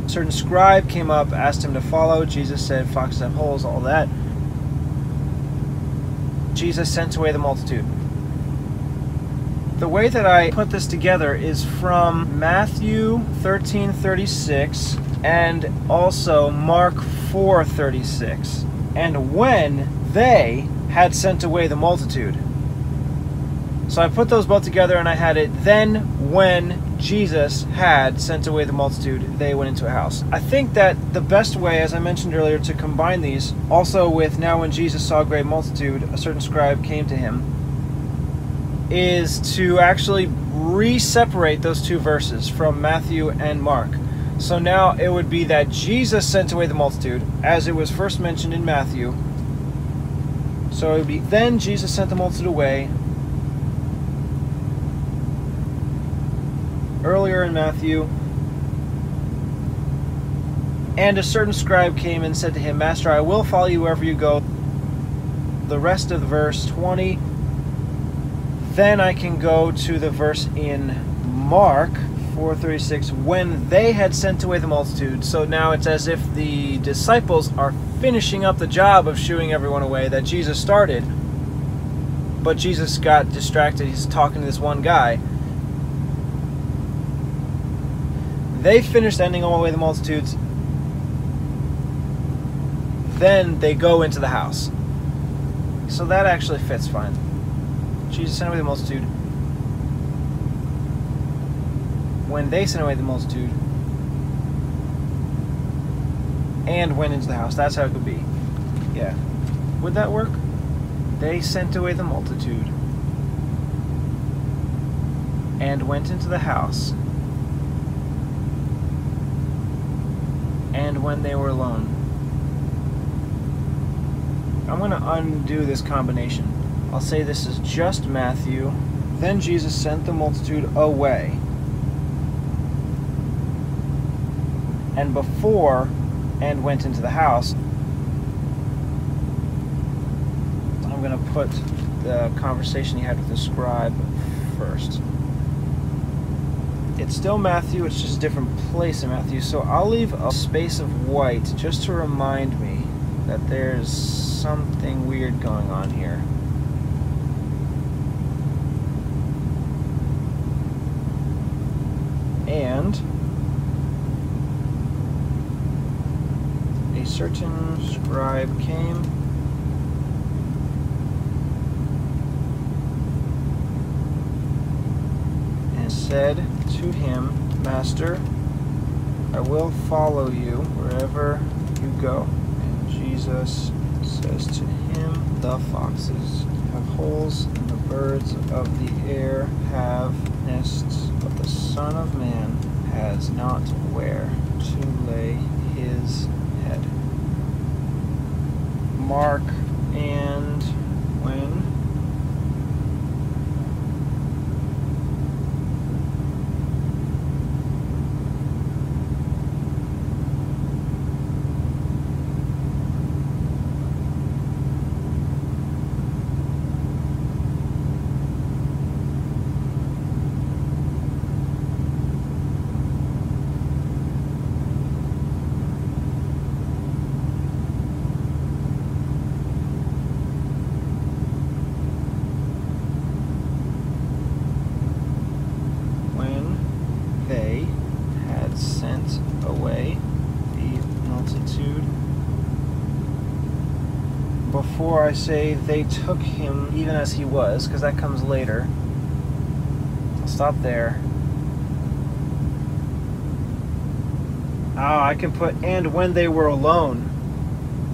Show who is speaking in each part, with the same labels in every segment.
Speaker 1: A certain scribe came up, asked him to follow. Jesus said, foxes have holes, all that. Jesus sent away the multitude. The way that I put this together is from Matthew 13:36 and also Mark 4:36. And when they had sent away the multitude. So I put those both together and I had it, then when Jesus had sent away the multitude, they went into a house. I think that the best way, as I mentioned earlier, to combine these, also with now when Jesus saw a great multitude, a certain scribe came to him, is to actually re-separate those two verses from Matthew and Mark. So now it would be that Jesus sent away the multitude, as it was first mentioned in Matthew. So it would be, then Jesus sent the multitude away. Earlier in Matthew, and a certain scribe came and said to him, Master, I will follow you wherever you go. The rest of verse 20. Then I can go to the verse in Mark 4:36, when they had sent away the multitude. So now it's as if the disciples are finishing up the job of shooing everyone away that Jesus started. But Jesus got distracted. He's talking to this one guy. They finished sending away the multitudes. Then they go into the house. So that actually fits fine. Jesus sent away the multitude. When they sent away the multitude and went into the house. That's how it could be. Yeah. Would that work? They sent away the multitude and went into the house. And when they were alone. I'm going to undo this combination. I'll say this is just Matthew. Then Jesus sent the multitude away. And before, and went into the house. I'm going to put the conversation he had with the scribe first. It's still Matthew, it's just a different place in Matthew. So I'll leave a space of white just to remind me that there's something weird going on here. And a certain scribe came and said to him, Master, I will follow you wherever you go. And Jesus says to him, the foxes have holes and the birds of the air have nests, but the Son of Man has not where to lay his head. Mark, and when they had sent away the multitude. Before I say they took him even as he was, because that comes later, I'll stop there. I can put, and when they were alone.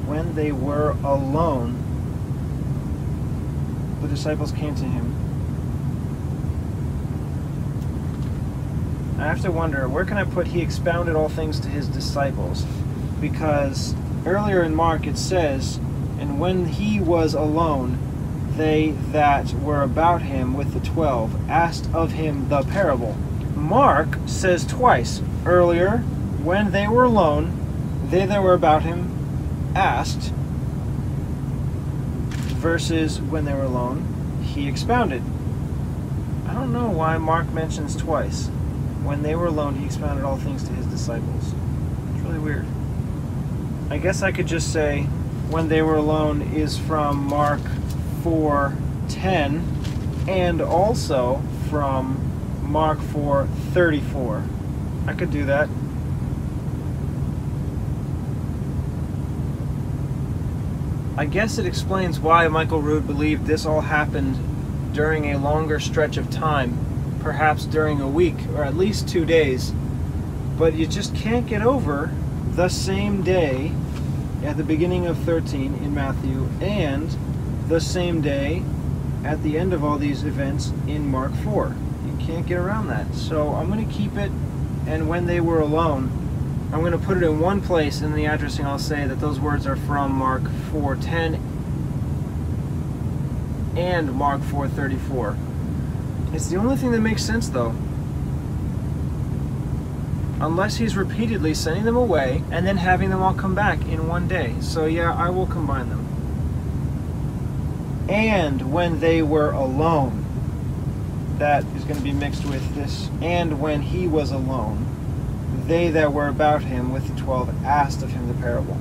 Speaker 1: When they were alone, the disciples came to him. I have to wonder, where can I put he expounded all things to his disciples? Because earlier in Mark it says, and when he was alone, they that were about him with the 12 asked of him the parable. Mark says twice, earlier, when they were alone, they that were about him asked, versus when they were alone, he expounded. I don't know why Mark mentions twice. When they were alone, he expounded all things to his disciples. really weird. I guess I could just say when they were alone is from Mark 4:10 and also from Mark 4:34. I could do that. I guess it explains why Michael Rood believed this all happened during a longer stretch of time, perhaps during a week or at least 2 days. But you just can't get over the same day at the beginning of 13 in Matthew and the same day at the end of all these events in Mark 4. You can't get around that. So I'm going to keep it, and when they were alone, I'm going to put it in one place in the addressing. I'll say that those words are from Mark 4:10 and Mark 4:34. It's the only thing that makes sense, though. Unless he's repeatedly sending them away and then having them all come back in one day. So yeah, I will combine them. And when they were alone, that is going to be mixed with this. And when he was alone, they that were about him with the 12 asked of him the parable.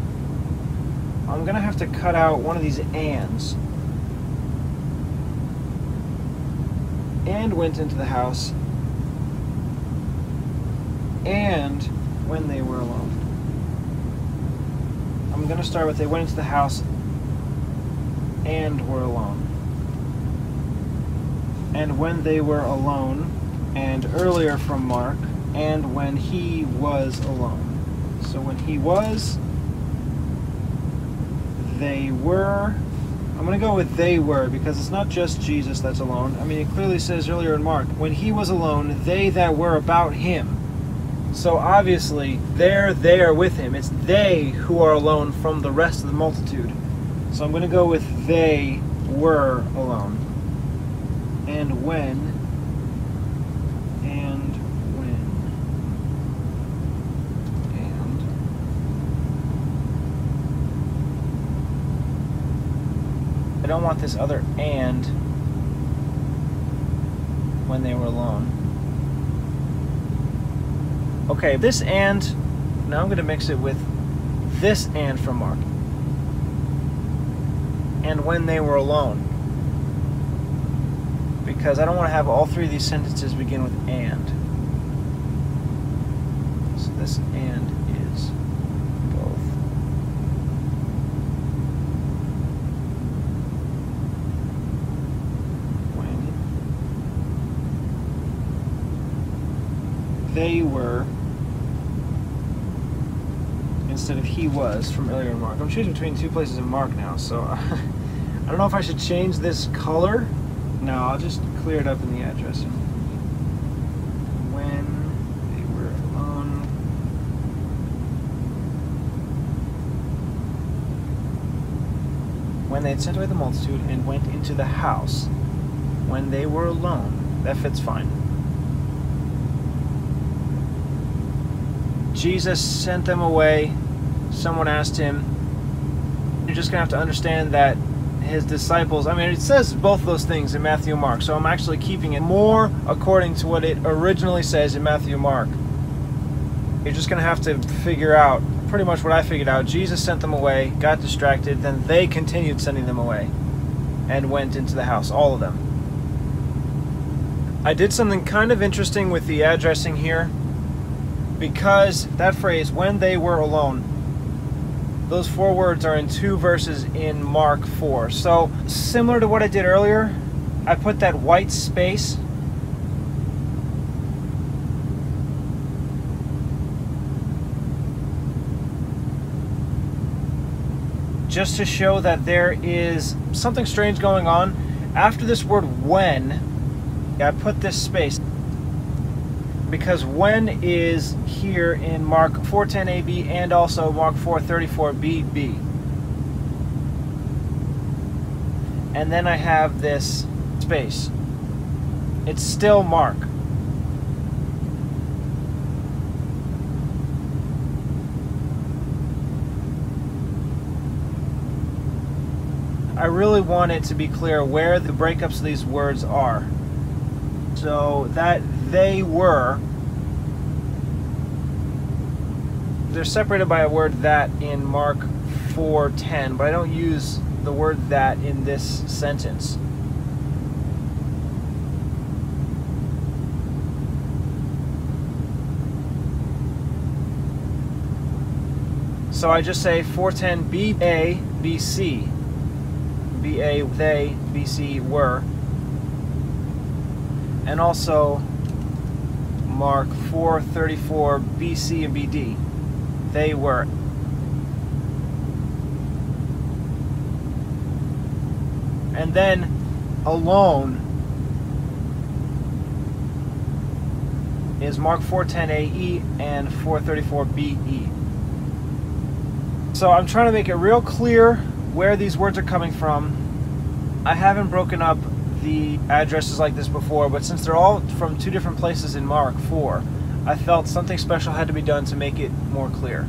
Speaker 1: I'm going to have to cut out one of these ands. And went into the house, and when they were alone. I'm going to start with they went into the house and were alone. And when they were alone, and earlier from Mark, and when he was alone. So when he was, they were. I'm going to go with they were, because it's not just Jesus that's alone. I mean, it clearly says earlier in Mark, when he was alone, they that were about him. So obviously, they're there with him. It's they who are alone from the rest of the multitude. So I'm going to go with they were alone. And when, and when, and I don't want this other and when they were alone. Okay, this and, now I'm going to mix it with this and from Mark. And when they were alone. Because I don't want to have all three of these sentences begin with and. So this and is both. When they were, instead of he was from earlier in Mark. I'm choosing between two places in Mark now, so I don't know if I should change this color. No, I'll just clear it up in the addressing. When they were alone. When they had sent away the multitude and went into the house. When they were alone. That fits fine. Jesus sent them away. Someone asked him. You're just going to have to understand that his disciples, I mean, it says both of those things in Matthew and Mark, so I'm actually keeping it more according to what it originally says in Matthew and Mark. You're just going to have to figure out pretty much what I figured out. Jesus sent them away, got distracted, then they continued sending them away and went into the house, all of them. I did something kind of interesting with the addressing here, because that phrase, when they were alone, those four words are in two verses in Mark 4. So, similar to what I did earlier, I put that white space just to show that there is something strange going on. After this word when, I put this space. Because when is here in Mark 4:10 AB and also Mark 4:34 BB. And then I have this space. It's still Mark. I really want it to be clear where the breakups of these words are. So that they were they're separated by a word that in Mark 4:10, but I don't use the word that in this sentence. So I just say 4:10 B-A, B-C. B-A, they, B-C, were. And also Mark 4:34 B-C and B-D. They were. And then alone is Mark 4:10 A-E and 4:34 B-E. So I'm trying to make it real clear where these words are coming from. I haven't broken up the addresses like this before, but since they're all from two different places in Mark 4, I felt something special had to be done to make it more clear.